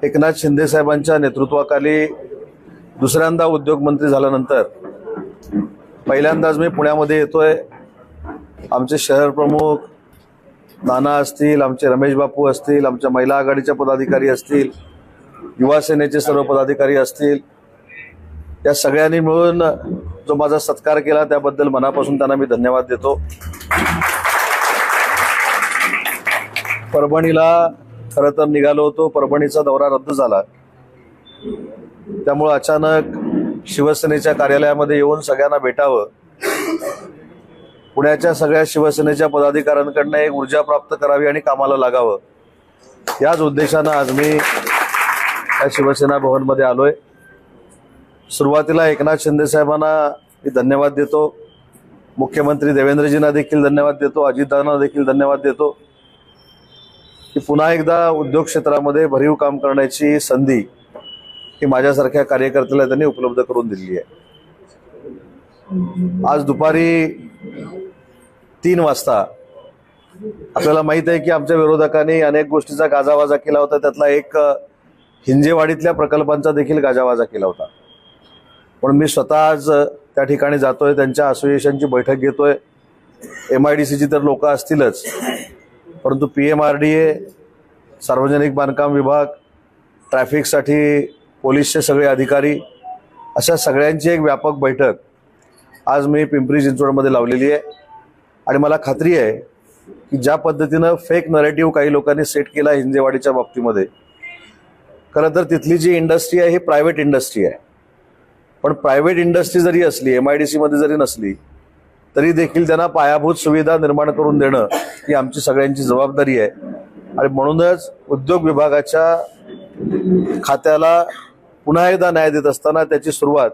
एकनाथ शिंदे साहेबांच्या नेतृत्वाखाली दुसऱ्यांदा उद्योगमंत्री झाल्यानंतर पहिल्यांदाच मी पुण्यामध्ये येतोय। आमचे शहर प्रमुख नाना असतील, आमचे रमेश बापू असतील, आमच्या महिला आघाडीच्या पदाधिकारी असतील, युवा सेनेचे सर्व पदाधिकारी असतील, या सगळ्यांनी मिळून जो माझा सत्कार केला त्याबद्दल मनापासून त्यांना मी धन्यवाद देतो। परभणीला खरं तर निघालो होतो, परभणीचा दौरा रद्द झाला, त्यामुळे अचानक शिवसेनेच्या कार्यालयामध्ये येऊन सगळ्यांना भेटावं, पुण्याच्या सगळ्या शिवसेनेच्या पदाधिकाऱ्यांकडनं एक ऊर्जा प्राप्त करावी आणि कामाला लागावं, याच उद्देशानं आज मी या शिवसेना भवनमध्ये आलोय। सुरुवातीला एकनाथ शिंदे साहेबांना मी धन्यवाद देतो, मुख्यमंत्री देवेंद्रजींना देखील धन्यवाद देतो, अजितदादांना देखील धन्यवाद देतो की पुन्हा एकदा उद्योग क्षेत्रामध्ये भरीव काम करण्याची संधी ही माझ्यासारख्या कार्यकर्त्याला त्यांनी उपलब्ध करून दिली आहे। आज दुपारी 3 वाजता आपल्याला माहित आहे की आमच्या विरोधकांनी अनेक गोष्टीचा गाजावाजा केला होता, त्यातला एक हिंजेवाडीतल्या प्रकल्पांचा देखील गाजावाजा केला होता। पण मी स्वतः आज त्या ठिकाणी जातोय, त्यांच्या असोसिएशनची बैठक घेतोय। MIDCची तर लोक असतीलच, परंतु PMRDA, सार्वजनिक बांधकाम विभाग, ट्रॅफिकसाठी पोलीसचे सगळे अधिकारी, अशा सगळ्यांची एक व्यापक बैठक आज मी पिंपरी चिंचवडमध्ये लावलेली आहे। आणि मला खात्री आहे की ज्या पद्धतीनं फेक नरेटिव्ह काही लोकांनी सेट केला हिंजेवाडीच्या बाबतीमध्ये, खरं तर तिथली जी इंडस्ट्री आहे ही प्रायव्हेट इंडस्ट्री आहे, पण प्रायव्हेट इंडस्ट्री जरी असली, MIDC मध्ये जरी नसली तरी देखील त्यांना पायाभूत सुविधा निर्माण करून देणं ही आमची सगळ्यांची जबाबदारी आहे। आणि म्हणूनच उद्योग विभागाच्या खात्याला पुन्हा एकदा न्याय देत असताना त्याची सुरुवात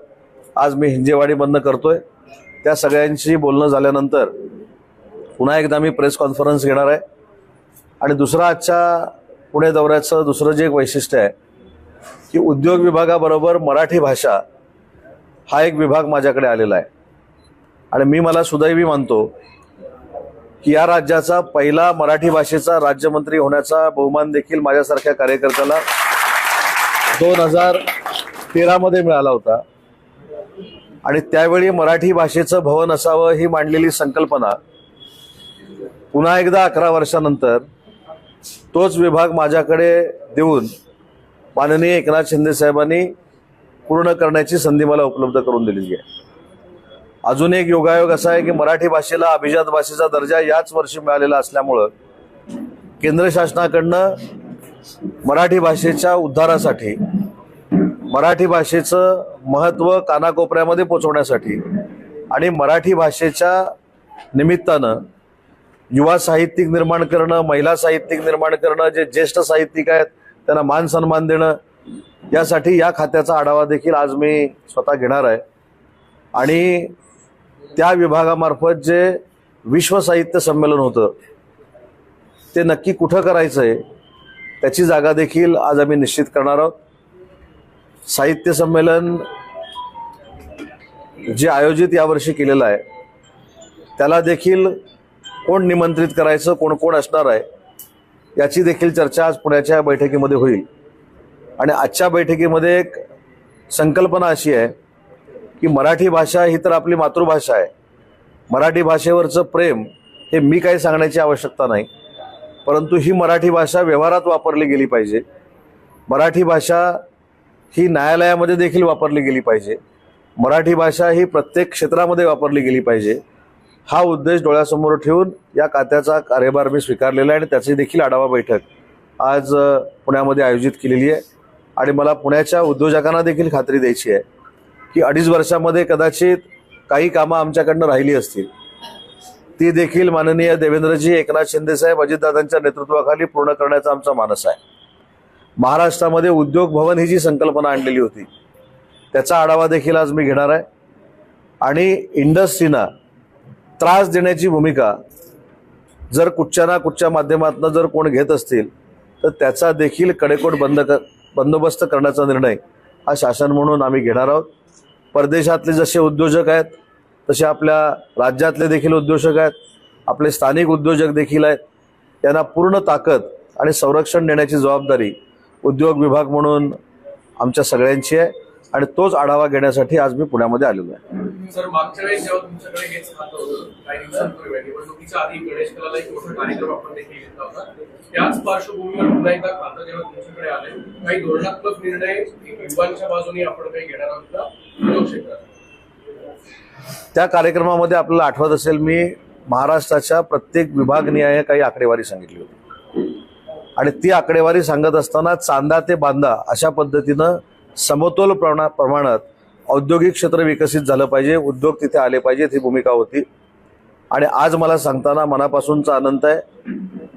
आज मी हिंजेवाडीमधनं करतोय। त्या सगळ्यांशी बोलणं झाल्यानंतर पुन्हा एकदा मी प्रेस कॉन्फरन्स घेणार आहे। आणि दुसरा आजच्या पुणे दौऱ्याचं दुसरं जे एक वैशिष्ट्य आहे की उद्योग विभागाबरोबर मराठी भाषा हा एक विभाग माझ्याकडे आलेला आहे। आणि मला सुदैवी मानतो की या राज्याचा पहिला मराठी भाषेचा राज्यमंत्री होण्याचा बहुमान देखील माझ्यासारख्या कार्यकर्त्याला 2013 मध्ये मिळाला होता। आणि त्यावेळी मराठी भाषेचं भवन असावं ही मांडलेली संकल्पना पुन्हा एकदा 11 वर्षानंतर तोच विभाग माझ्याकडे देऊन माननीय एकनाथ शिंदे साहेबांनी पूर्ण करण्याची संधी मला उपलब्ध करून दिलेली आहे। अजून एक योगायोग असा आहे की मराठी भाषेला अभिजात भाषेचा दर्जा याच वर्षी मिळालेला असल्यामुळं केंद्र शासनाकडनं मराठी भाषेच्या उद्धारासाठी, मराठी भाषेचं महत्त्व कानाकोपऱ्यामध्ये पोहोचवण्यासाठी आणि मराठी भाषेच्या निमित्तानं युवा साहित्यिक निर्माण करणं, महिला साहित्यिक निर्माण करणं, जे ज्येष्ठ साहित्यिक आहेत त्यांना मान सन्मान देणं, यासाठी या खात्याचा आढावा देखील आज मी स्वतः घेणार आहे। आणि त्या विभागामार्फत जे विश्व साहित्य संमेलन होतं ते नक्की कुठं करायचं आहे त्याची जागा देखील आज आम्ही निश्चित करणार आहोत। साहित्य संमेलन जे आयोजित यावर्षी केलेलं आहे त्याला देखील कोण निमंत्रित करायचं, कोण कोण असणार आहे याची देखील चर्चा आज पुण्याच्या बैठकीमध्ये होईल। आणि आजच्या बैठकीमध्ये एक संकल्पना अशी आहे की मराठी भाषा ही तर आपली मातृभाषा आहे, मराठी भाषेवरचं प्रेम हे मी काही सांगण्याची आवश्यकता नाही, परंतु ही मराठी भाषा व्यवहारात वापरली गेली पाहिजे, मराठी भाषा ही न्यायालयामध्ये देखील वापरली गेली पाहिजे, मराठी भाषा ही प्रत्येक क्षेत्रामध्ये वापरली गेली पाहिजे, हा उद्देश डोळ्यासमोर ठेवून या खात्याचा कार्यभार मी स्वीकारलेला आहे। आणि त्याची देखील आढावा बैठक आज पुण्यामध्ये आयोजित केलेली आहे। आणि मला पुण्याच्या उद्योजकांना देखील खात्री द्यायची आहे की 2.5 वर्षामध्ये कदाचित काही कामं आमच्याकडनं राहिली असतील, ती देखील माननीय देवेंद्रजी, एकनाथ शिंदे साहेब, अजितदादांच्या नेतृत्वाखाली पूर्ण करण्याचा आमचा मानस आहे। महाराष्ट्रामध्ये उद्योग भवन ही जी संकल्पना आणलेली होती त्याचा आढावा देखील आज मी घेणार आहे। आणि इंडस्ट्रीना त्रास देण्याची भूमिका जर कुठच्या ना कुठच्या माध्यमातून जर कोण घेत असतील तर त्याचा देखील कडेकोट बंदोबस्त करण्याचा निर्णय हा शासन म्हणून आम्ही घेणार आहोत। परदेशातले जसे उद्योजक आहेत तसे आपल्या राज्यातले देखील उद्योजक आहेत, आपले स्थानिक उद्योजक देखील आहेत, यांना पूर्ण ताकद आणि संरक्षण देण्याची जबाबदारी उद्योग विभाग म्हणून आमच्या सगळ्यांची आहे आणि तोच आढावा घेण्यासाठी आज मी पुण्यामध्ये आलेलो आहे. सर, मागच्या वेळेस जेव्हा तुमच्याकडे हेच खातं होतं काही दिवसांपूर्वी निवडणुकीच्या आधी गणेश कलाला एक मोठा कार्यक्रम आपण देखील घेतला होता. त्याच पार्श्वभूमीवर पुन्हा एकदा खातं जेव्हा तुमच्याकडे आले काही धोरणात्मक निर्णय युवांच्या बाजूने आपण काही घेणार आहोत का उद्योग क्षेत्रात? त्या कार्यक्रमामध्ये आपल्याला आठवत असेल मी महाराष्ट्राच्या प्रत्येक विभागनिहाय काही आकडेवारी सांगितली होती आणि ती आकडेवारी सांगत असताना चांदा ते बांदा अशा पद्धतीनं समतोल प्रमाणात औद्योगिक क्षेत्र विकसित झालं पाहिजे, उद्योग तिथे आले पाहिजेत ही भूमिका होती. आणि आज मला सांगताना मनापासूनचा आनंद आहे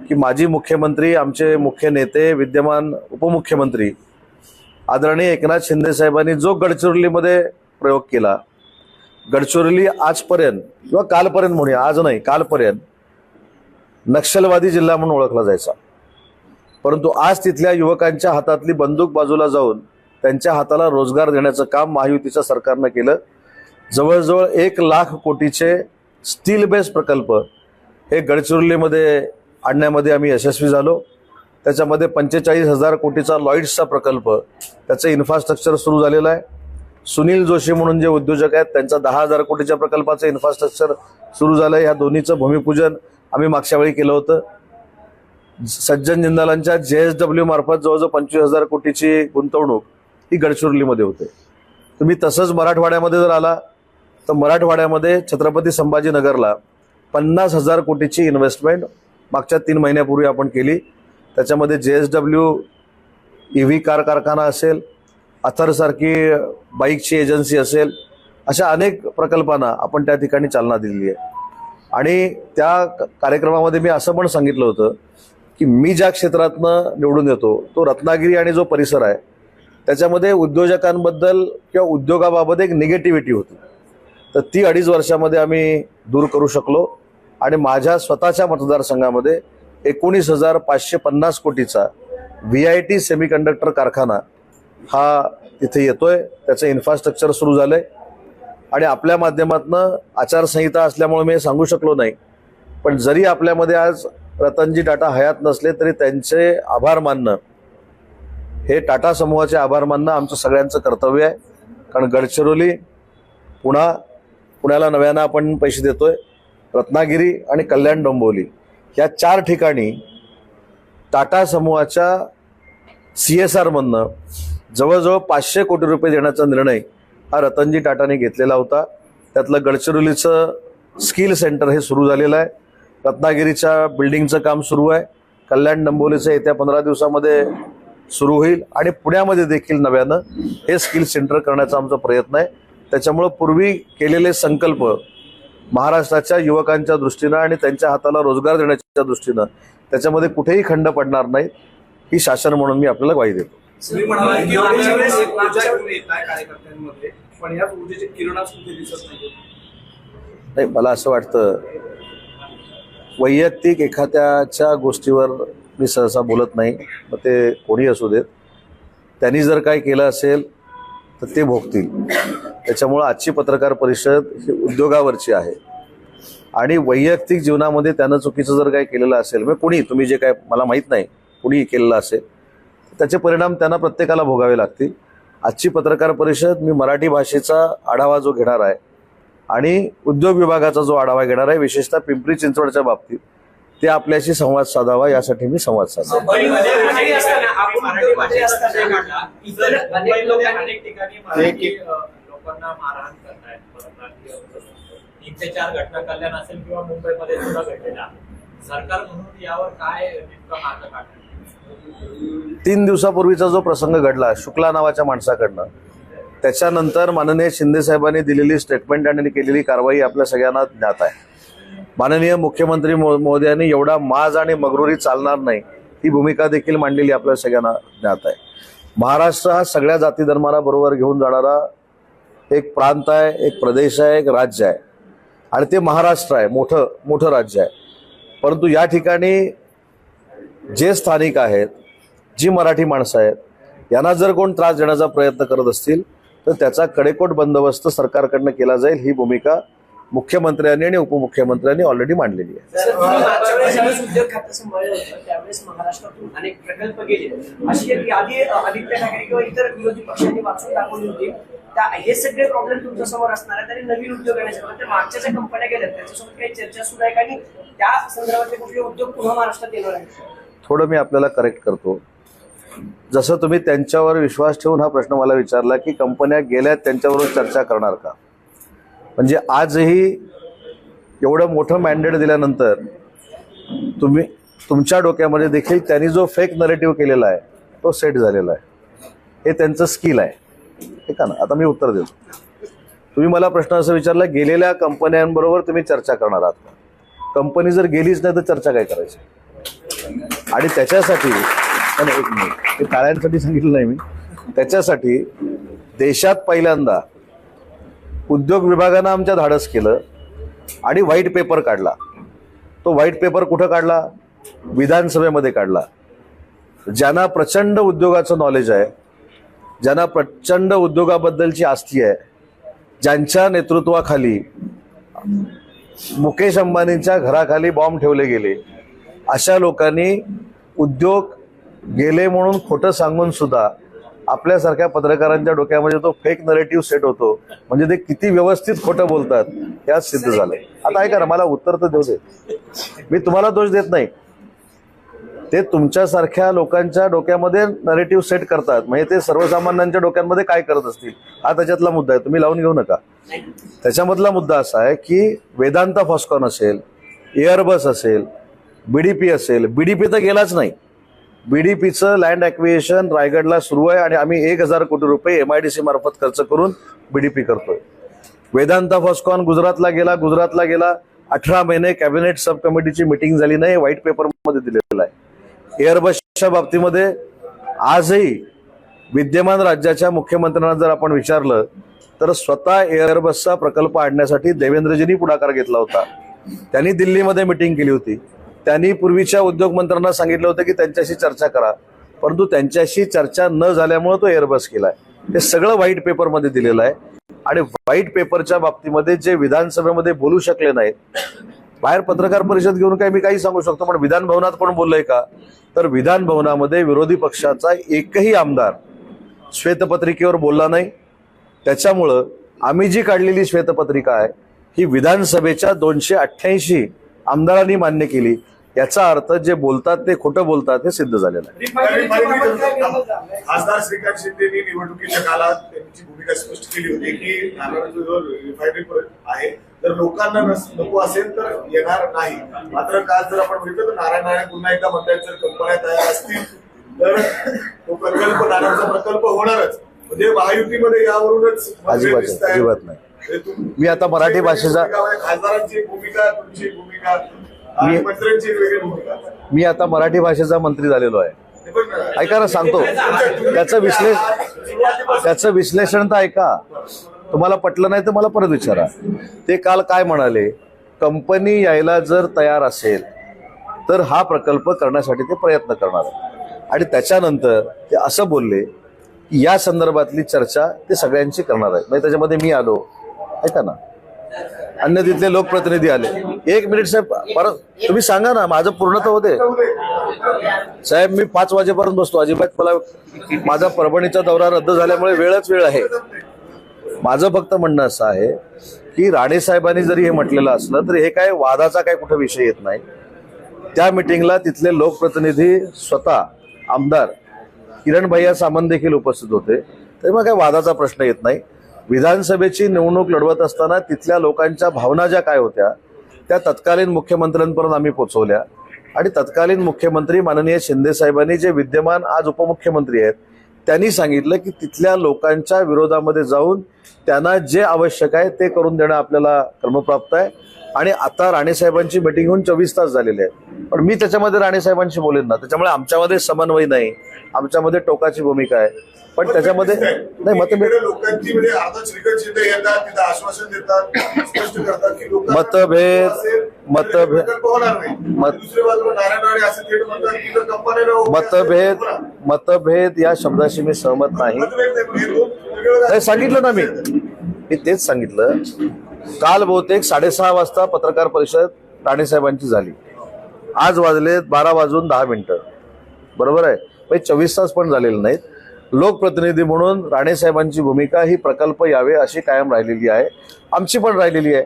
की माजी मुख्यमंत्री, आमचे मुख्य नेते, विद्यमान उपमुख्यमंत्री आदरणीय एकनाथ शिंदे साहेबांनी जो गडचिरोलीमध्ये प्रयोग केला, गडचिरोली आजपर्यंत किंवा कालपर्यंत म्हणूया, आज नाही कालपर्यंत नक्षलवादी जिल्हा म्हणून ओळखला जायचा, परंतु आज तिथल्या युवकांच्या हातातली बंदूक बाजूला जाऊन त्यांच्या हाताला रोजगार देण्याचं काम महायुतीच्या सरकारनं केलं. जवळजवळ 1,00,000 कोटीचे स्टील बेस प्रकल्प हे गडचिरोलीमध्ये आणण्यामध्ये आम्ही यशस्वी झालो. त्याच्यामध्ये 45,000 कोटीचा लॉईड्सचा प्रकल्प, त्याचं इन्फ्रास्ट्रक्चर सुरू झालेलं आहे. सुनील जोशी म्हणून जे उद्योजक आहेत त्यांचा 10,000 कोटीच्या प्रकल्पाचं इन्फ्रास्ट्रक्चर सुरू झालं आहे. ह्या दोन्हीचं भूमिपूजन आम्ही मागच्या वेळी केलं होतं. सज्जन जिंदालांच्या JSW मार्फत जवळजवळ 25,000 कोटीची गुंतवणूक ही गडचिरोलीमध्ये होते. तुम्ही तसंच मराठवाड्यामध्ये जर आला तर मराठवाड्यामध्ये छत्रपती संभाजीनगरला 50,000 कोटीची इन्व्हेस्टमेंट मागच्या 3 महिन्यापूर्वी आपण केली. त्याच्यामध्ये JSW EV कार कारखाना असेल, अथरसारखी बाईकची एजन्सी असेल, अशा अनेक प्रकल्पांना आपण त्या ठिकाणी चालना दिलेली आहे. आणि त्या कार्यक्रमामध्ये मी असं पण सांगितलं होतं की मी ज्या क्षेत्रातनं निवडून येतो तो रत्नागिरी आणि जो परिसर आहे त्याच्यामध्ये उद्योजकांबद्दल किंवा उद्योगाबाबत एक निगेटिव्हिटी होती, तर ती 2.5 वर्षामध्ये आम्ही दूर करू शकलो. आणि माझ्या स्वतःच्या मतदारसंघामध्ये 19,550 कोटीचा VIT सेमीकंडक्टर कारखाना हा तिथे येतोय. त्याचं इन्फ्रास्ट्रक्चर सुरू झालंय आणि आपल्या माध्यमातून आचारसंहिता असल्यामुळे मी सांगू शकलो नाही, पण जरी आपल्यामध्ये आज रतनजी टाटा हयात नसले तरी त्यांचे आभार मानणं, हे टाटा समूहाचे आभार मानणं आमचं सगळ्यांचं कर्तव्य आहे. कारण गडचिरोली, पुण्याला नव्यानं आपण पैसे देतोय, रत्नागिरी आणि कल्याण डोंबिवली या 4 ठिकाणी टाटा समूहाच्या CSR मधनं जवळजवळ 500 कोटी रुपये देण्याचा निर्णय हा रतनजी टाटाने घेतलेला होता. त्यातलं गडचिरोलीचं स्किल सेंटर हे सुरू झालेलं आहे. रत्नागिरीच्या बिल्डिंगचं काम सुरू आहे. कल्याण डोंबिवलीचं येत्या 15 दिवसामध्ये सुरू होईल आणि पुण्यामध्ये देखील नव्यानं हे स्किल सेंटर करण्याचा आमचा प्रयत्न आहे. त्याच्यामुळं पूर्वी केलेले संकल्प महाराष्ट्राच्या युवकांच्या दृष्टीनं आणि त्यांच्या हाताला रोजगार देण्याच्या दृष्टीनं त्याच्यामध्ये कुठेही खंड पडणार नाही, ही शासन म्हणून मी आपल्याला ग्वाही देतो. तुम्ही म्हणाला की मागच्या वेळेस एक ऊर्जा घेऊन येत आहे कार्यकर्त्यांमध्ये, पण या ऊर्जेचे किरणच कुठे दिसत नाही. मला असं वाटतं वैयक्तिक एखाद्याच्या गोष्टीवर मी सहसा बोलत नाही, मग ते कोणी असू देत. त्यांनी जर काय केलं असेल तर ते भोगतील. त्याच्यामुळं आजची पत्रकार परिषद ही उद्योगावरची आहे आणि वैयक्तिक जीवनामध्ये त्यानं चुकीचं जर काय केलेलं असेल, मग कुणी, तुम्ही जे काय मला माहीत नाही कुणी केलेलं असेल, त्याचे परिणाम त्यांना प्रत्येकाला भोगावे लागतील. आजची पत्रकार परिषद मी मराठी भाषेचा आढावा जो घेणार आहे आणि उद्योग विभागाचा जो आढावा घेणार आहे, विशेषतः पिंपरी चिंचवडच्या बाबतीत, ते आपल्याशी संवाद साधावा यासाठी मी संवाद साधला. लोकांना मारहाण करतायत. 3 ते 4 घटना कल्याण असेल किंवा मुंबईमध्ये सुद्धा घडलेल्या. सरकार म्हणून यावर काय नेमका मार्ग काढणार? 3 दिवसापूर्वीचा जो प्रसंग घडला शुक्ला नावाच्या माणसाकडनं, त्याच्यानंतर माननीय शिंदे साहेबांनी दिलेली स्टेटमेंट आणि केलेली कारवाई आपल्या सगळ्यांना ज्ञात आहे. माननीय मुख्यमंत्री महोदयांनी एवढा माज आणि मगरुरी चालणार नाही ही भूमिका देखील मांडलेली आपल्या सगळ्यांना ज्ञात आहे. महाराष्ट्र हा सगळ्या जाती धर्माला बरोबर घेऊन जाणारा एक प्रांत आहे, एक प्रदेश आहे, एक राज्य आहे आणि ते महाराष्ट्र आहे, मोठं राज्य आहे. परंतु या ठिकाणी जे स्थानिक आहेत, जी मराठी माणसं आहेत, यांना जर कोण त्रास देण्याचा प्रयत्न करत असतील तर त्याचा कडेकोट बंदोबस्त सरकारकडनं केला जाईल, ही भूमिका मुख्यमंत्र्यांनी आणि उपमुख्यमंत्र्यांनी ऑलरेडी मांडलेली आहे. सर, तुम्ही मागच्या वेळेस ज्यावेळेस उद्योग खातं सांभाळलं होतं त्यावेळेस महाराष्ट्रातून अनेक प्रकल्प गेले, अशी एक यादी आदित्य ठाकरे किंवा इतर विरोधी पक्षांनी वाचून दाखवली होती. हे सगळे प्रॉब्लेम तुमच्या समोर असणार आहेत आणि नवीन उद्योग येण्यासाठी तर मागच्या ज्या कंपन्या गेल्या त्याच्यासोबत काही चर्चा सुरू आहे का आणि त्या संदर्भातले कुठले उद्योग पुन्हा महाराष्ट्रात येणार आहेत? थोडं मी आपल्याला करेक्ट करतो. जसं तुम्ही त्यांच्यावर विश्वास ठेवून हा प्रश्न मला विचारला की कंपन्या गेल्यात त्यांच्याबरोबर चर्चा करणार का, म्हणजे आजही एवढं मोठं मॅन्डेट दिल्यानंतर तुमच्या डोक्यामध्ये देखील त्यांनी जो फेक नरेटिव्ह केलेला आहे तो सेट झालेला आहे. हे त्यांचं स्किल आहे, ठीक आहे ना. आता मी उत्तर देतो. तुम्ही मला प्रश्न असं विचारला गेलेल्या कंपन्यांबरोबर तुम्ही चर्चा करणार आहात का? कंपनी जर गेलीच नाही तर चर्चा काय करायची? आणि त्याच्यासाठी एक मिनिट, ते टाळ्यांसाठी सांगितलं नाही मी. त्याच्यासाठी देशात पहिल्यांदा उद्योग विभागानं आमच्या धाडस केलं आणि व्हाईट पेपर काढला. तो व्हाईट पेपर कुठं काढला? विधानसभेमध्ये काढला. ज्यांना प्रचंड उद्योगाचं नॉलेज आहे, ज्यांना प्रचंड उद्योगाबद्दलची आस्ती आहे, ज्यांच्या नेतृत्वाखाली मुकेश अंबानींच्या घराखाली बॉम्ब ठेवले गेले, अशा लोकांनी उद्योग गेले म्हणून खोटं सांगून सुद्धा आपल्यासारख्या पत्रकारांच्या डोक्यामध्ये तो फेक नरेटिव्ह सेट होतो. म्हणजे ते किती व्यवस्थित खोटं बोलतात हे आज सिद्ध झालंय. आता ऐका ना, मला उत्तर तर देऊ दे. मी तुम्हाला दोष देत नाही. ते तुमच्यासारख्या लोकांच्या डोक्यामध्ये नरेटिव्ह सेट करतात, म्हणजे ते सर्वसामान्यांच्या डोक्यांमध्ये काय करत असतील हा त्याच्यातला मुद्दा आहे. तुम्ही लावून घेऊ नका. त्याच्यामधला मुद्दा असा आहे की वेदांता फॉस्कॉन असेल, एअरबस असेल, बीडीपी असेल. बीडीपी तर गेलाच नाही. बीडीपीचं लँड ॲक्विजिशन रायगडला सुरू आहे आणि आम्ही 1,000 कोटी रुपये MIDC मार्फत खर्च करून बीडीपी करतोय. वेदांता फॉस्कॉन गुजरातला गेला 18 महिने कॅबिनेट सब कमिटीची मिटिंग झाली नाही, व्हाईट पेपरमध्ये दिलेला आहे. एअरबसच्या बाबतीमध्ये आजही विद्यमान राज्याच्या मुख्यमंत्र्यांना जर आपण विचारलं तर स्वतः एअरबसचा प्रकल्प आणण्यासाठी देवेंद्रजींनी पुढाकार घेतला होता. त्यांनी दिल्लीमध्ये मिटिंग केली होती. त्यांनी पूर्वीच्या उद्योग मंत्र्यांना सांगितलं होतं की त्यांच्याशी चर्चा करा, परंतु त्यांच्याशी चर्चा न झाल्यामुळे तो एअरबस केलाय. हे सगळं व्हाईट पेपरमध्ये दिलेलं आहे. आणि व्हाईट पेपरच्या बाबतीमध्ये जे विधानसभेमध्ये बोलू शकले नाहीत, बाहेर पत्रकार परिषद घेऊन काय मी काही सांगू शकतो, पण विधान भवनात कोण बोललंय का? तर विधान भवनामध्ये विरोधी पक्षाचा एकही आमदार श्वेतपत्रिकेवर बोलला नाही. त्याच्यामुळं आम्ही जी काढलेली श्वेतपत्रिका आहे ही विधानसभेच्या 288 आमदारांनी मान्य केली. याचा अर्थ जे बोलतात ते खोटं बोलतात हे सिद्ध झालेलं आहे. खासदार श्रीकांत शिंदेनी निवडणुकीच्या काळात त्यांची भूमिका स्पष्ट केली होती की नारायणचा जो रिफायनरी आहे तर लोकांना नको असेल तर येणार नाही. मात्र काल जर आपण बघितलं तर नारायण पुन्हा एकदा म्हणतात जर कंपन्या तयार असतील तर तो प्रकल्प नारायणचा प्रकल्प होणारच. म्हणजे महायुतीमध्ये यावरूनच अजिबात नाही. मी आता मराठी भाषेचा खासदारांची भूमिका, तुमची भूमिका आणि मंत्र्यांची वेगळी भूमिका. मी आता मराठी भाषेचा मंत्री झालेलो आहे. ऐका ना, सांगतो. त्याचं विश्लेषण तर ऐका. तुम्हाला पटलं नाही तर मला परत विचारा. ते काल काय म्हणाले? कंपनी यायला जर तयार असेल तर हा प्रकल्प करण्यासाठी ते प्रयत्न करणार. आणि त्याच्यानंतर ते असं बोलले की या संदर्भातली चर्चा ते सगळ्यांची करणार आहे. म्हणजे त्याच्यामध्ये मी आलो, ऐका ना, अन्य तिथले लोकप्रतिनिधी आले. 1 मिनिट साहेब, परत तुम्ही सांगा ना, माझं पूर्ण तर होते साहेब. मी 5 वाजेपर्यंत बसतो. अजिबात मला माझा परभणीचा दौरा रद्द झाल्यामुळे वेळ आहे. माझं फक्त म्हणणं असं आहे की राणे साहेबांनी जरी हे म्हटलेलं असलं तरी हे काय वादाचा काय कुठं विषय येत नाही. त्या मिटिंगला तिथले लोकप्रतिनिधी स्वतः आमदार किरण भैया सामंत देखील उपस्थित होते. तरी मग काय वादाचा प्रश्न येत नाही. विधानसभेची निवडणूक लढवत असताना तिथल्या लोकांच्या भावना ज्या काय होत्या त्या तत्कालीन मुख्यमंत्र्यांपर्यंत आम्ही पोहोचवल्या. आणि तत्कालीन मुख्यमंत्री माननीय शिंदे साहेबांनी, जे विद्यमान आज उपमुख्यमंत्री आहेत, त्यांनी सांगितलं की तिथल्या लोकांच्या विरोधामध्ये जाऊन त्यांना जे आवश्यक आहे ते करून देणं आपल्याला क्रमप्राप्त आहे. आणि आता राणेसाहेबांची मीटिंग होऊन 24 तास झालेले आहेत, पण मी त्याच्यामध्ये राणेसाहेबांशी बोलेन ना. त्याच्यामुळे आमच्यामध्ये समन्वय नाही, आमच्यामध्ये टोकाची भूमिका आहे. पण त्याच्यामध्ये नाही मतभेद मतभेद या शब्दाशी मी सहमत नाही. सांगितलं ना मी तेच सांगितलं काल बहुतेक 6:30 वाजता पत्रकार परिषद राणेसाहेबांची झाली. आज वाजले 12:10. बरोबर आहे, म्हणजे 24 तास पण झालेले नाहीत. लोकप्रतिनिधी म्हणून राणेसाहेबांची भूमिका ही प्रकल्प यावे अशी कायम राहिलेली आहे, आमची पण राहिलेली आहे.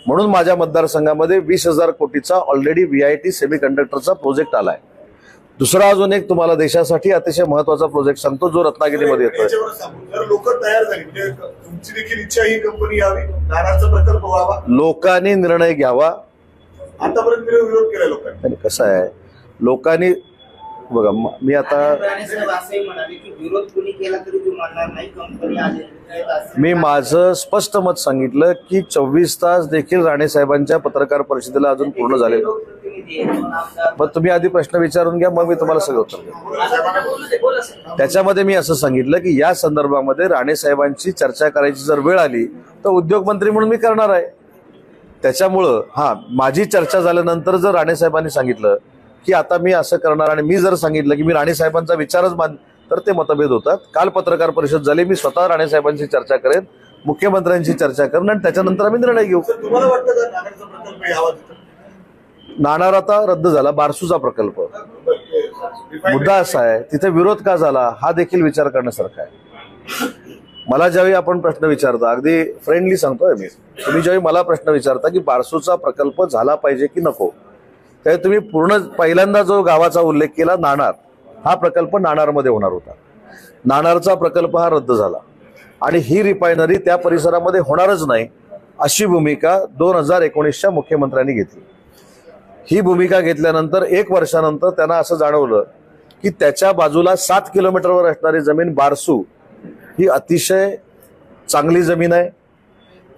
म्हणून माझ्या मतदारसंघामध्ये 20,000 कोटीचा ऑलरेडी VIT सेमीकंडक्टरचा प्रोजेक्ट आलाय. दुसरा अजून एक तुम्हाला देशासाठी अतिशय महत्वाचा प्रोजेक्ट सांगतो, जो रत्नागिरीमध्ये येतोय. याच्यावर सांगू, जर लोक तयार झाली म्हणजे तुमची देखील इच्छा ही कंपनी यावी, नाणारचा प्रकल्प व्हावा, लोकांनी निर्णय घ्यावा. आतापर्यंत विरोध केला लोकांनी. आणि कसं आहे, लोकांनी बघा, मी आता राणेसाहेब असंही म्हणाले की विरोध कोणी केला तरी तू मानणार नाही, कंपनी आली. मी माझं स्पष्ट मत सांगितलं की 24 तास देखील राणेसाहेबांच्या पत्रकार परिषदेला अजून पूर्ण झाले. लोकप्रतिनिधी आहे, म्हणून आमदार मग तुम्ही आधी प्रश्न विचारून घ्या, मग मी तुम्हाला सगळं उत्तर देतो. बोला सर. त्याच्यामध्ये मी असं सांगितलं की या संदर्भामध्ये राणेसाहेबांची चर्चा करायची जर वेळ आली तर उद्योगमंत्री म्हणून मी करणार आहे. त्याच्यामुळं माझी चर्चा झाल्यानंतर जर राणेसाहेबांनी सांगितलं की आता मी असं करणार आणि मी जर सांगितलं की मी राणेसाहेबांचा विचारच मान, तर ते मतभेद होतात. काल पत्रकार परिषद झाली, मी स्वतः राणेसाहेबांची चर्चा करेन, मुख्यमंत्र्यांची चर्चा करेन आणि त्याच्यानंतर आम्ही निर्णय घेऊ. तर तुम्हाला वाटतं का नाणारचा प्रकल्प यावा तिथं? नाणार आता रद्द झाला, बारसूचा प्रकल्प. मुद्दा असा आहे, तिथे विरोध का झाला हा देखील विचार करण्यासारखा आहे. मला ज्यावेळी आपण प्रश्न विचारता, अगदी फ्रेंडली सांगतोय मी, तुम्ही ज्यावेळी मला प्रश्न विचारता की बारसूचा प्रकल्प झाला पाहिजे की नको, त्यावेळी तुम्ही पूर्ण पहिल्यांदा जो गावाचा उल्लेख केला नाणार, हा प्रकल्प नाणारमध्ये होणार होता. नाणारचा प्रकल्प हा रद्द झाला आणि ही रिफायनरी त्या परिसरामध्ये होणारच नाही अशी भूमिका 2019च्या मुख्यमंत्र्यांनी घेतली. ही भूमिका घेतल्यानंतर 1 वर्षानंतर त्यांना असं जाणवलं की त्याच्या बाजूला 7 किलोमीटरवर असणारी जमीन बारसू ही अतिशय चांगली जमीन आहे.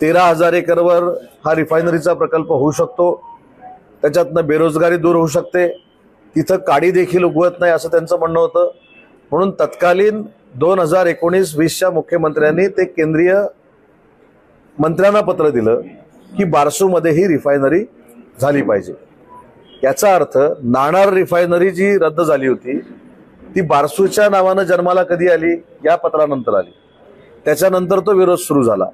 13,000 एकरवर हा रिफायनरीचा प्रकल्प होऊ शकतो. त्याच्यातनं बेरोजगारी दूर होऊ शकते, तिथं काडी देखील उगवत नाही असं त्यांचं म्हणणं होतं. म्हणून तत्कालीन 2019-20च्या मुख्यमंत्र्यांनी ते केंद्रीय मंत्र्यांना पत्र दिलं की बारसूमध्ये ही रिफायनरी झाली पाहिजे. याचा अर्थ नाणार रिफायनरी जी रद्द झाली होती ती बारसूच्या नावानं जन्माला कधी आली, या पत्रानंतर आली. त्याच्यानंतर तो विरोध सुरू झाला.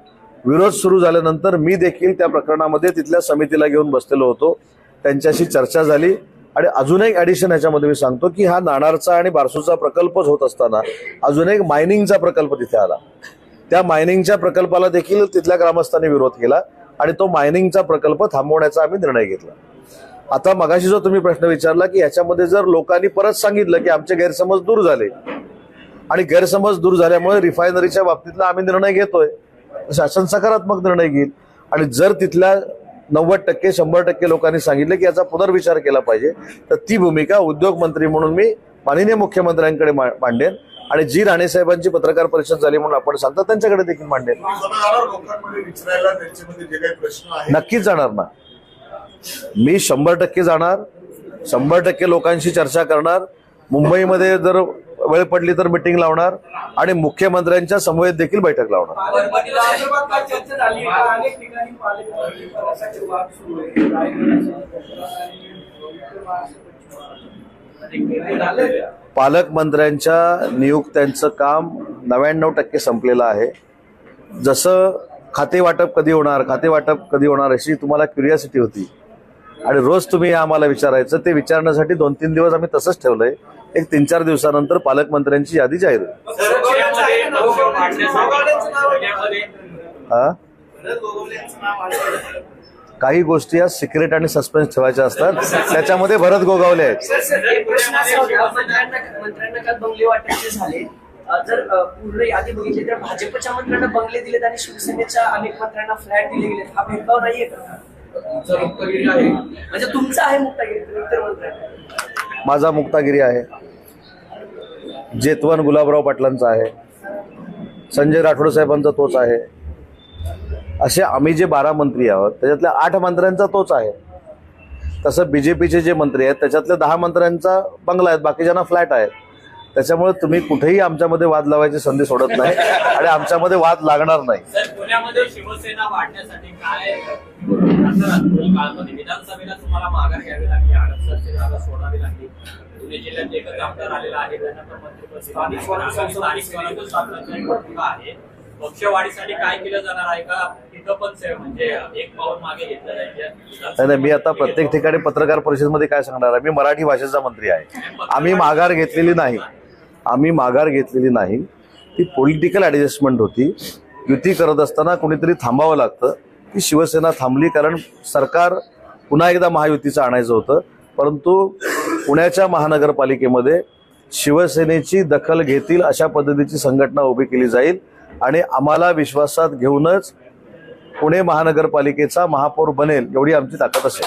विरोध सुरू झाल्यानंतर मी देखील त्या प्रकरणामध्ये तिथल्या समितीला घेऊन बसलेलो होतो, त्यांच्याशी चर्चा झाली. आणि अजून एक ॲडिशन ह्याच्यामध्ये मी सांगतो की हा नाणारचा आणि बारसूचा प्रकल्पच होत असताना अजून एक मायनिंगचा प्रकल्प तिथे आला. त्या मायनिंगच्या प्रकल्पाला देखील तिथल्या ग्रामस्थांनी विरोध केला आणि तो मायनिंगचा प्रकल्प थांबवण्याचा आम्ही निर्णय घेतला. आता मगाशी जो तुम्ही प्रश्न विचारला की याच्यामध्ये जर लोकांनी परत सांगितलं की आमचे गैरसमज दूर झाले आणि गैरसमज दूर झाल्यामुळे रिफायनरीच्या बाबतीतला आम्ही निर्णय घेतोय, शासन सकारात्मक निर्णय घेईल. आणि जर तिथल्या 90%, 100% लोकांनी सांगितलं की याचा पुनर्विचार केला पाहिजे, तर ती भूमिका उद्योगमंत्री म्हणून मी माननीय मुख्यमंत्र्यांकडे मांडेन आणि जी राणेसाहेबांची पत्रकार परिषद झाली म्हणून आपण सांगता त्यांच्याकडे देखील मांडेन. लोकांमध्ये विचारायला त्यांच्यामध्ये जे काही प्रश्न आहेत नक्कीच जाणार ना, मी 100% जाणार, 100% लोकांशी चर्चा करणार. मुंबईमध्ये जर वेळ पडली तर मिटिंग लावणार आणि मुख्यमंत्र्यांच्या समवेत देखील बैठक लावणार. चर्चा झाली का? अनेक ठिकाणी पालकमंत्र्यांचे वाद सुरू आहे. पालकमंत्र्यांच्या नियुक्त्यांचं काम 99% संपलेलं आहे. जसं खाते वाटप कधी होणार अशी तुम्हाला क्युरिओसिटी होती आणि रोज तुम्ही आम्हाला विचारायचं, ते विचारण्यासाठी 2-3 दिवस आम्ही तसंच ठेवलंय. एक 3-4 दिवसानंतर पालकमंत्र्यांची यादी जाहीर होईल. काही गोष्टी या सिक्रेट आणि सस्पेन्स ठेवायच्या असतात, त्याच्यामध्ये भरत गोगावले आहेत. मंत्र्यांना काल बंगले वाटपाचे झाले. जर पूर्ण यादी बघितली तर भाजपच्या मंत्र्यांना बंगले दिलेत आणि शिवसेनेच्या अनेक मंत्र्यांना फ्लॅट दिले गेले. हा भेदभाव नाहीये का? तुमचा मुक्तगिरी आहे म्हणजे तुमचा आहे मुक्तागिरी, इतर मंत्र्यांना? माझा मुक्तागिरी आहे, जेतवन गुलाबराव पाटलांचा आहे, संजय राठोड साहेबांचा तोच आहे. असे आम्ही जे 12 मंत्री आहोत त्याच्यातल्या 8 मंत्र्यांचा तोच आहे. तसं बीजेपीचे जे मंत्री आहेत त्याच्यातल्या 10 मंत्र्यांचा बंगला आहेत, बाकीच्यांना फ्लॅट आहेत. त्याच्यामुळे तुम्ही कुठेही आमच्यामध्ये वाद लावायची संधी सोडत नाही आणि आमच्यामध्ये वाद लागणार नाही. सर, पुण्यामध्ये शिवसेना वाढण्यासाठी काय काळामध्ये विधानसभेला तुम्हाला माघार घ्यावी लागली, आरक्षणाची जागा सोडावी लागली. पुणे जिल्ह्यात एकच आमदार आलेला आहे, त्यांना पण मंत्रिपद आहे. पक्षवाढीसाठी काय केलं जाणार आहे का तिथं पण म्हणजे एक पाऊल मागे घेतलं नाही नाही, मी आता प्रत्येक ठिकाणी पत्रकार परिषदेमध्ये काय सांगणार आहे? मी मराठी भाषेचा मंत्री आहे. आम्ही माघार घेतलेली नाही. ती पॉलिटिकल ऍडजस्टमेंट होती. युती करत असताना कोणीतरी थांबावं लागतं. ती शिवसेना थांबली कारण सरकार पुन्हा एकदा महायुतीचं आणायचं होतं. परंतु पुण्याच्या महानगरपालिकेमध्ये शिवसेनेची दखल घेतील अशा पद्धतीची संघटना उभी केली जाईल आणि आम्हाला विश्वासात घेऊनच पुणे महानगरपालिकेचा महापौर बनेल एवढी आमची ताकद असेल.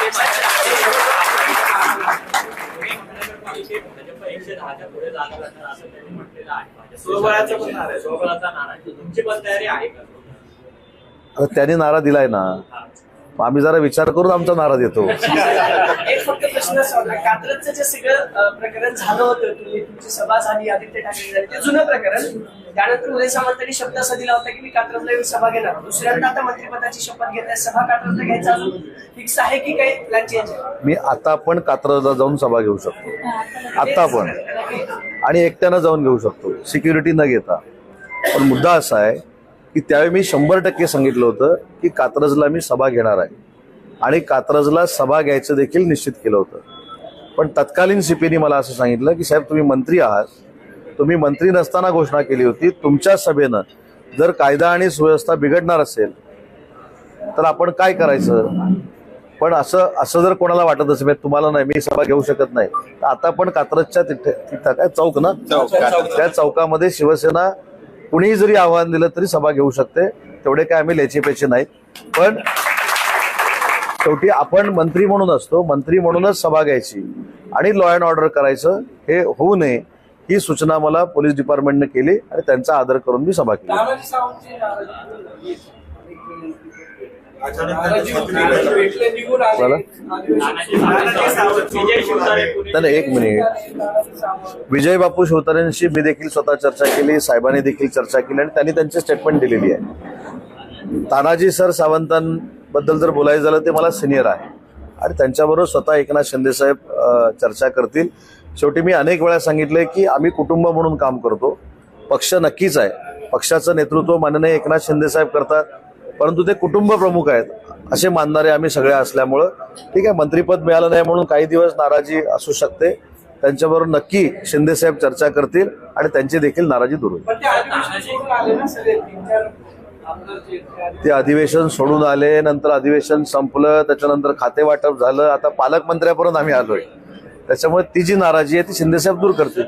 आता त्यांनी नारा दिलाय ना, मग आम्ही जरा विचार करून आमचा नारा देतो. एक फक्त प्रश्न असा होता, कात्रजचं जे सगळं प्रकरण झालं होतं, तुमची सभा झाली, आदित्य ठाकरे झाले, ते जुनं प्रकरण. त्यानंतर उदय सामंतांनी शब्द असा दिला होता की मी कात्रजला येऊन सभा घेणार. दुसऱ्यांदा आता मंत्रिपदाची शपथ घेत आहे, सभा कात्रजला घ्यायचा अजून फिक्स आहे की काही प्लॅन चेंज आहे? मी आता पण कात्रजला जाऊन सभा घेऊ शकतो, आता पण, आणि एकट्यानं जाऊन घेऊ शकतो सिक्युरिटी न घेता. पण मुद्दा असा आहे की त्यावेळी मी 100% सांगितलं होतं की कात्रजला मी सभा घेणार आहे आणि कात्रजला सभा घ्यायचं देखील निश्चित केलं होतं. पण तत्कालीन सीपीनी मला असं सांगितलं की साहेब तुम्ही मंत्री आहात, तुम्ही मंत्री नसताना घोषणा केली होती, तुमच्या सभेनं जर कायदा आणि सुव्यवस्था बिघडणार असेल तर आपण काय करायचं. पण असं जर कोणाला वाटत असेल तुम्हाला नाही मी सभा घेऊ शकत नाही, तर आता पण कात्रजच्या तिथं काय चौक ना, त्या चौकामध्ये शिवसेना कुणीही जरी आव्हान दिलं तरी सभा घेऊ शकते. तेवढे काय आम्ही लेचेपेचे नाहीत. पण शेवटी आपण मंत्री म्हणून असतो, मंत्री म्हणूनच सभा घ्यायची आणि लॉ अँड ऑर्डर करायचं हे होऊ नये ही सूचना मला पोलीस डिपार्टमेंटने केली आणि त्यांचा आदर करून मी सभा केली. नाही, एक मिनिट. विजय बापू शिवतारेंशी मी देखील स्वतः चर्चा केली, साहेबांनी देखील चर्चा केली आणि त्यांनी त्यांची स्टेटमेंट दिलेली आहे. तानाजी सर सावंतांबद्दल जर बोलायचं झालं ते मला सिनियर आहे आणि त्यांच्याबरोबर स्वतः एकनाथ शिंदे साहेब चर्चा करतील. शेवटी मी अनेक वेळा सांगितलंय की आम्ही कुटुंब म्हणून काम करतो. पक्ष नक्कीच आहे, पक्षाचं नेतृत्व माननीय एकनाथ शिंदे साहेब करतात, परंतु ते कुटुंब प्रमुख आहेत असे मानणारे आम्ही सगळे असल्यामुळं ठीक आहे, मंत्रिपद मिळालं नाही म्हणून काही दिवस नाराजी असू शकते. त्यांच्याबरोबर नक्की शिंदे साहेब चर्चा करतील आणि त्यांची देखील नाराजी दूर होईल. ते अधिवेशन सोडून आले, नंतर अधिवेशन संपलं, त्याच्यानंतर खाते वाटप झालं, आता पालकमंत्र्यापर्यंत आम्ही आलोय. त्याच्यामुळे ती जी नाराजी आहे ती शिंदे साहेब दूर करतील.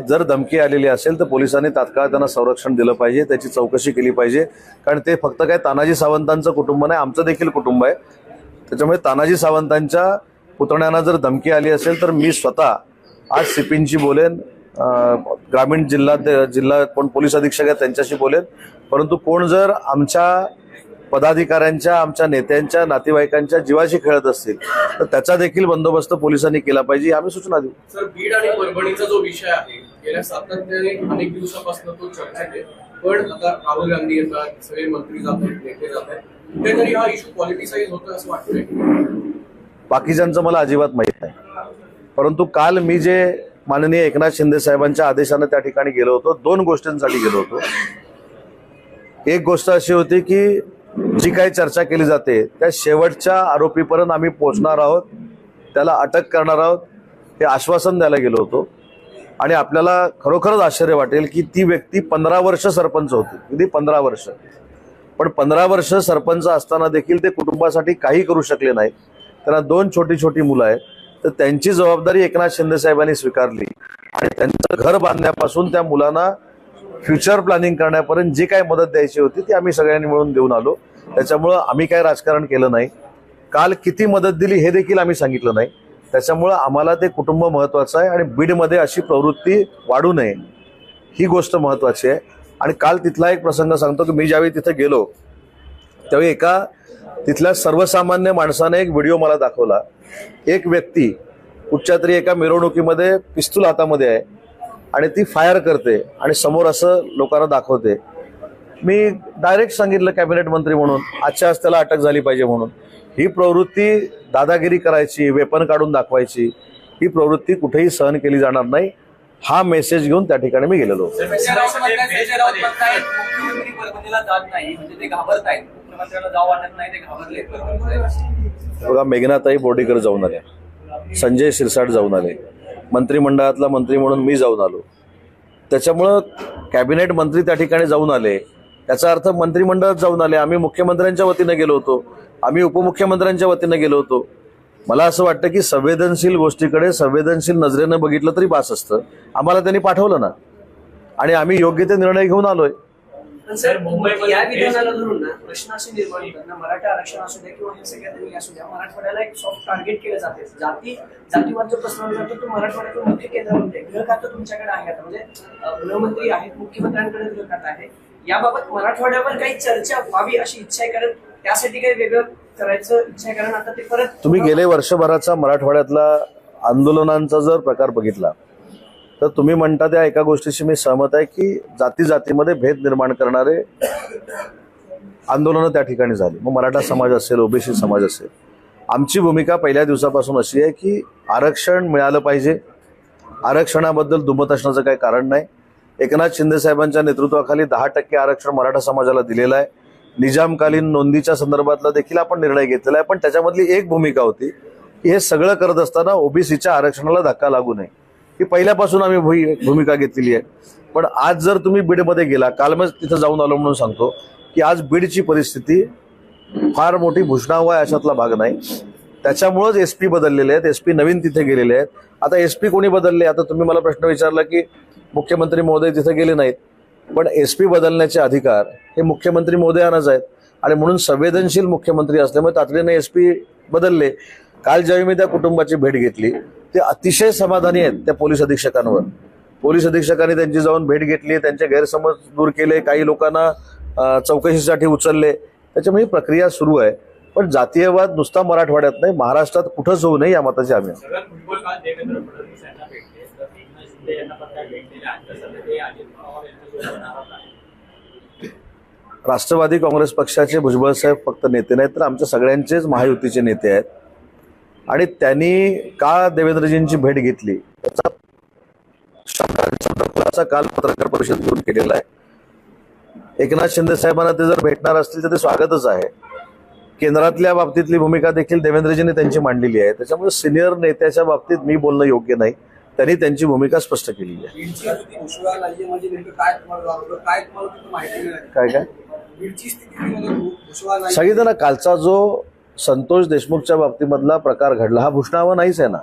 जर धमकी आलेली असेल तर पोलिसांनी तात्काळ त्यांना संरक्षण दिलं पाहिजे, त्याची चौकशी केली पाहिजे. कारण ते फक्त काय तानाजी सावंतांचं कुटुंब नाही, आमचं देखील कुटुंब आहे. त्याच्यामुळे तानाजी सावंतांच्या पुतण्यांना जर धमकी आली असेल तर मी स्वतः आज सीपींशी बोलेन, ग्रामीण जिल्हा कोण पोलीस अधीक्षक आहेत त्यांच्याशी बोलेन. परंतु कोण जर आमच्या पदाधिकाऱ्यांच्या, आमच्या नेत्यांच्या, नातेवाईकांच्या जीवाशी खेळत असतील तर त्याचा देखील बंदोबस्त पोलिसांनी केला पाहिजे, आम्ही सूचना देऊ. सर, बीड आणि परभणीचा जो विषय आहे गेल्या सातत्याने अनेक दिवसापासून तो चर्चेत आहे. पण आता राहुल गांधी येतात, सगळे मंत्री जात आहेत, नेते जात आहेत, कुठेतरी हा इश्यू पॉलिटिसाइज होतोय असं वाटतंय. बाकीच्यांचं मला अजिबात माहित नाही. परंतु काल मी जे माननीय एकनाथ शिंदे साहेबांच्या आदेशाने त्या ठिकाणी गेलो होतो, 2 गोष्टींसाठी गेलो होतो. एक गोष्ट अशी होती की जी काही चर्चा केली जाते त्या शेवटच्या आरोपीपर्यंत आम्ही पोहोचणार आहोत, त्याला अटक करणार आहोत हे आश्वासन द्यायला गेलो होतो. आणि आपल्याला खरोखरच आश्चर्य वाटेल की ती व्यक्ती 15 वर्ष सरपंच होती, किती 15 वर्ष. पण 15 वर्ष सरपंच असताना देखील ते कुटुंबासाठी काही करू शकले नाहीत. त्यांना 2 छोटी छोटी मुलं आहेत, तर त्यांची जबाबदारी एकनाथ शिंदे साहेबांनी स्वीकारली आणि त्यांचं घर बांधण्यापासून त्या मुलांना फ्युचर प्लॅनिंग करण्यापर्यंत जी काही मदत द्यायची होती ती आम्ही सगळ्यांनी मिळून देऊन आलो. त्याच्यामुळं आम्ही काही राजकारण केलं नाही. काल किती मदत दिली हे देखील आम्ही सांगितलं नाही. त्याच्यामुळं आम्हाला ते कुटुंब महत्त्वाचं आहे आणि बीडमध्ये अशी प्रवृत्ती वाढू नये ही गोष्ट महत्त्वाची आहे. आणि काल तिथला एक प्रसंग सांगतो की मी ज्यावेळी तिथे गेलो त्यावेळी एका तिथल्या सर्वसामान्य माणसाने एक व्हिडिओ मला दाखवला. एक व्यक्ती कुठच्या तरी एका मिरवणुकीमध्ये पिस्तूल हातामध्ये आहे आणि ती फायर करते आणि समोर असं लोकांना दाखवते. मी डायरेक्ट सांगितलं कॅबिनेट मंत्री म्हणून आजच्या आज त्याला अटक झाली पाहिजे म्हणून. ही प्रवृत्ती दादागिरी करायची, वेपन काढून दाखवायची ही प्रवृत्ती कुठेही सहन केली जाणार नाही, हा मेसेज घेऊन त्या ठिकाणी मी गेलेलो. संजय राऊत म्हणतायत मुख्यमंत्री परभणीला जात नाही म्हणजे ते घाबरत आहेत, मुख्यमंत्र्यांना जावं वाटत नाही, ते घाबरले परभणीला. बघा, मेघनाताई बोर्डीकर जाऊन आल्या, संजय शिरसाट जाऊन आले, मंत्रिमंडळातला मंत्री म्हणून मी जाऊन आलो. त्याच्यामुळं कॅबिनेट मंत्री त्या ठिकाणी जाऊन आले, याचा अर्थ मंत्रिमंडळात जाऊन आले. आम्ही मुख्यमंत्र्यांच्या वतीनं गेलो होतो, आम्ही उपमुख्यमंत्र्यांच्या वतीनं गेलो होतो. मला असं वाटतं की संवेदनशील गोष्टीकडे संवेदनशील नजरेनं बघितलं तरी बास असतं. आम्हाला त्यांनी पाठवलं ना, आणि आम्ही योग्य ते निर्णय घेऊन आलोय. पण सर, या विधानाला धरून ना प्रश्न असे निर्माण होतात ना, मराठा आरक्षण असू द्या किंवा हे सगळ्या असू द्या, मराठवाड्याला एक सॉफ्ट टार्गेट केलं जाते. जातीवाद जो पसरवला जातो तो मराठवाड्यातून मुख्य केंद्रामध्ये. गृह खातं तुमच्याकडे आहे आता, म्हणजे गृहमंत्री आहेत, मुख्यमंत्र्यांकडे गृह खातं आहे. याबाबत मराठवाड्यावर काही चर्चा व्हावी अशी इच्छा आहे, कारण त्यासाठी काही वेगळं करायचं इच्छा आहे, कारण आता ते परत तुम्ही गेले वर्षभराचा मराठवाड्यातला आंदोलनांचा जर प्रकार बघितला तर तुम्ही म्हणता त्या एका गोष्टीशी मी सहमत आहे की जातीमध्ये भेद निर्माण करणारे आंदोलनं त्या ठिकाणी झाली. मग मराठा समाज असेल, ओबीसी समाज असेल. आमची भूमिका पहिल्या दिवसापासून अशी आहे की आरक्षण मिळालं पाहिजे, आरक्षणाबद्दल दुमत असण्याचं काही कारण नाही. एकनाथ शिंदे साहेबांच्या नेतृत्वाखाली 10% आरक्षण मराठा समाजाला दिलेलं आहे. निजामकालीन नोंदीच्या संदर्भातला देखील आपण निर्णय घेतलेला आहे, पण त्याच्यामधली एक भूमिका होती की हे सगळं करत असताना ओबीसीच्या आरक्षणाला धक्का लागू नये, ही पहिल्यापासून आम्ही भूमिका घेतलेली आहे. पण आज जर तुम्ही बीडमध्ये गेला, काल मी तिथं जाऊन आलो म्हणून सांगतो की आज बीडची परिस्थिती फार मोठी भूषणाव आहे अशातला भाग नाही. त्याच्यामुळंच एसपी बदललेले आहेत, एसपी नवीन तिथे गेलेले आहेत. आता एसपी कोणी बदलले, आता तुम्ही मला प्रश्न विचारला की मुख्यमंत्री महोदय तिथे गेले नाहीत, पण एसपी बदलण्याचे अधिकार हे मुख्यमंत्री महोदयांनाच आहेत, आणि म्हणून संवेदनशील मुख्यमंत्री असल्यामुळे तातडीने एसपी बदलले. काल ज्यावेळी मी त्या कुटुंबाची भेट घेतली ते अतिशय समाधानी आहेत त्या पोलीस अधीक्षकांवर. पोलीस अधीक्षकांनी त्यांची जाऊन भेट घेतली, त्यांचे गैरसमज दूर केले, काही लोकांना चौकशीसाठी उचलले. त्याच्यामुळे प्रक्रिया सुरू आहे. पण जातीयवाद नुसता मराठवाड्यात नाही, महाराष्ट्रात कुठंच होऊ नये या मताची आम्ही आहोत. सगळ्यात भुजबळ काल देवेंद्र फडणवीस यांना भेटले, तर एकनाथ शिंदे यांना पण काय भेट दिल्या, आणि तसं ते अजित पवार यांच्यासोबत नाराज आहे. राष्ट्रवादी काँग्रेस पक्षाचे भुजबळ साहेब फक्त नेते नाहीत, तर आमच्या सगळ्यांचेच महायुतीचे नेते आहेत. आणि त्यांनी का देवेंद्रजींची भेट घेतली याचा खुलासा काल पत्रकार परिषद घेऊन केलेला आहे. एकनाथ शिंदे साहेबांना ते जर भेटणार असतील तर ते स्वागतच आहे. केंद्रातल्या बाबतीतली भूमिका देखील देवेंद्रजींनी त्यांची मांडलेली आहे. त्याच्यामुळे सिनियर नेत्याच्या बाबतीत मी बोलणं योग्य नाही. त्यांनी त्यांची भूमिका स्पष्ट केलेली आहे. काय सांगितलं ना, कालचा जो संतोष देशमुखच्या बाबतीमधला प्रकार घडला हा भूषणावा नाहीच आहे ना.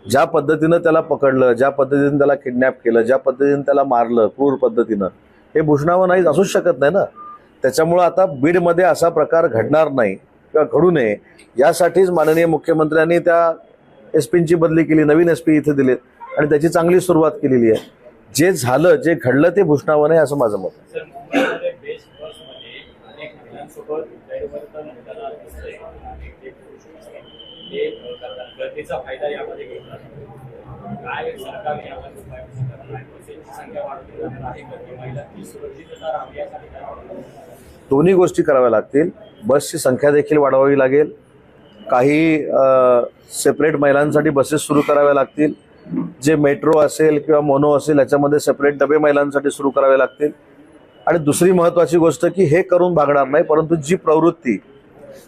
ज्या पद्धतीनं त्याला पकडलं, ज्या पद्धतीने त्याला किडनॅप केलं, ज्या पद्धतीने त्याला मारलं क्रूर पद्धतीनं, हे भूषणावं नाहीच, असूच शकत नाही ना. त्याच्यामुळं आता बीडमध्ये असा प्रकार घडणार नाही किंवा घडू नये यासाठीच माननीय मुख्यमंत्र्यांनी त्या एसपींची बदली केली, नवीन एसपी इथे दिलेत, आणि त्याची चांगली सुरुवात केलेली आहे. जे झालं, जे घडलं ते भूषणावं नाही असं माझं मत आहे. सर, मुंबईमध्ये बेस्ट बसमध्ये अनेक महिलांसोबत गैरवर्तन होताना दिसतंय. अनेक जे पुरुष असतात ते करतात, गर्दीचा फायदा यामध्ये घेतात. काय सरकार यामध्ये उपाययोजना करणार आहे? बसेसची संख्या वाढवली जाणार आहे, गर्दी महिलांची सुरक्षितता राहावी यासाठी काय वाढवलं? दोन्ही गोष्टी कराव्या लागतील. बसची संख्या देखील वाढवावी लागेल. काही सेपरेट महिलांसाठी बसेस सुरू कराव्या लागतील. जे मेट्रो असेल किंवा मोनो असेल याच्यामध्ये सेपरेट डबे महिलांसाठी सुरू करावे लागतील. आणि दुसरी महत्त्वाची गोष्ट की हे करून भागणार नाही, परंतु जी प्रवृत्ती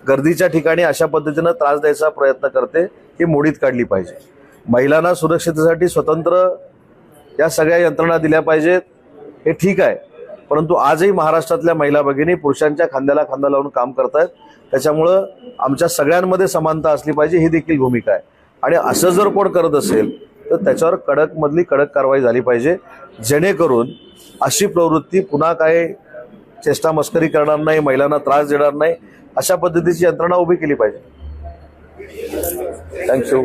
गर्दीच्या ठिकाणी अशा पद्धतीनं त्रास द्यायचा प्रयत्न करते ही मोडीत काढली पाहिजे. महिलांना सुरक्षिततेसाठी स्वतंत्र या सगळ्या यंत्रणा दिल्या पाहिजेत, हे ठीक आहे. परंतु आजही महाराष्ट्रातल्या महिला भगिनी पुरुषांच्या खांद्याला खांदा लावून काम करतायत. त्याच्यामुळं आमच्या सगळ्यांमध्ये समानता असली पाहिजे ही देखील भूमिका आहे. आणि असं जर कोण करत असेल तर त्याच्यावर कडक कारवाई झाली पाहिजे, जेणेकरून अशी प्रवृत्ती पुन्हा काय चेष्टा मस्करी करणार नाही, महिलांना त्रास देणार नाही, अशा पद्धतीची यंत्रणा उभी केली पाहिजे. थँक्यू.